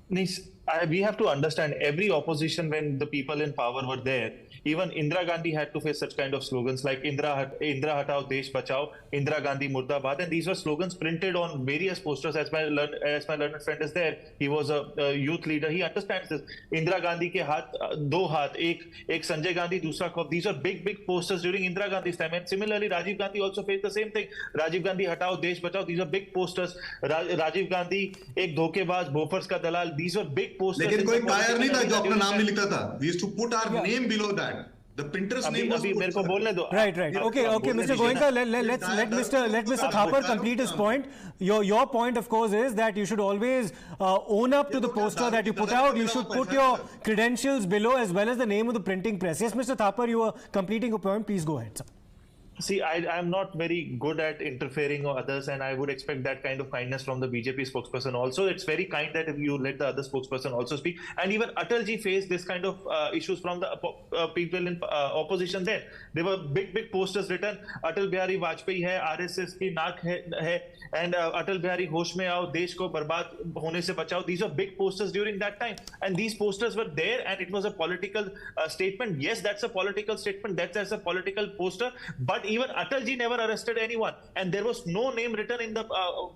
We have to understand every opposition when the people in power were there. Even Indira Gandhi had to face such kind of slogans like Indra Hatao, Desh Bachao, Indira Gandhi Murdabad, and these were slogans printed on various posters. As my learned friend is there, he was a youth leader. He understands this. Indira Gandhi ke haath, do haath, ek Sanjay Gandhi, dusra khop. These are big posters during Indira Gandhi's time. And similarly, Rajiv Gandhi also faced the same thing. Rajiv Gandhi Hatao, Desh Bachao. These are big posters. Rajiv Gandhi, ek dhokebaz, Bofors ka dalal. These were big posters. लेकिन कोई कायर नहीं था जो अपना नाम नहीं लिखता था. We used to put our name below that. The printer's name was. मेरे को बोलने दो. Right. Okay, Mr. Goenka, let Mr. Thapar complete his point. Your point, of course, is that you should always own up to the poster that you put out. You should put your credentials below as well as the name of the printing press. Yes, Mr. Thapar, you are completing a point. Please go ahead, sir. See, I'm not very good at interfering or others, and I would expect that kind of kindness from the BJP spokesperson also. It's very kind that if you let the other spokesperson also speak. And even Atalji faced this kind of issues from the people in opposition there. There were big posters written, Atal Bihari Vajpayee hai, RSS ki naak hai, and Atal Bihari hosh mein aao, desh ko barbad hone se bachao. These are big posters during that time. And these posters were there, and it was a political statement. Yes, that's a political statement. That's a political poster. But even Atalji never arrested anyone, and there was no name written in the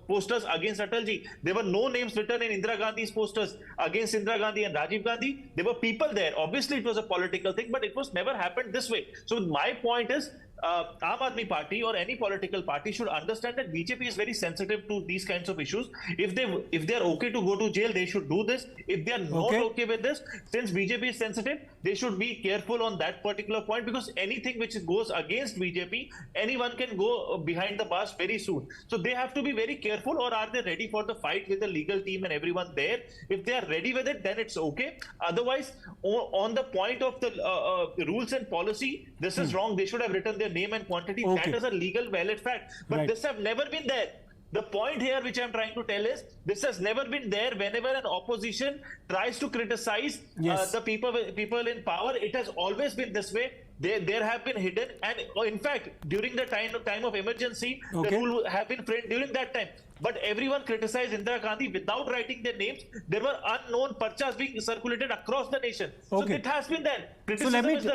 posters against Atalji. There were no names written in Indira Gandhi's posters against Indira Gandhi and Rajiv Gandhi. There were people there. Obviously, it was a political thing, but it was never happened this way. So my point is, Aam Aadmi Party or any political party should understand that BJP is very sensitive to these kinds of issues. If they are okay to go to jail, they should do this. If they are not okay with this, since BJP is sensitive, they should be careful on that particular point, because anything which goes against BJP, anyone can go behind the bars very soon. So they have to be very careful. Or are they ready for the fight with the legal team and everyone there? If they are ready with it, then it's okay. Otherwise, on the point of the rules and policy, this is wrong. They should have written their name and quantity. That is a legal valid fact. But this have never been there. The point here which I'm trying to tell is, this has never been there. Whenever an opposition tries to criticize the people in power, it has always been this way. There have been hidden, and in fact, during the time of emergency, the rule have been framed during that time. But everyone criticized Indira Gandhi without writing their names. There were unknown parchas being circulated across the nation. So it has been there. Criticism is the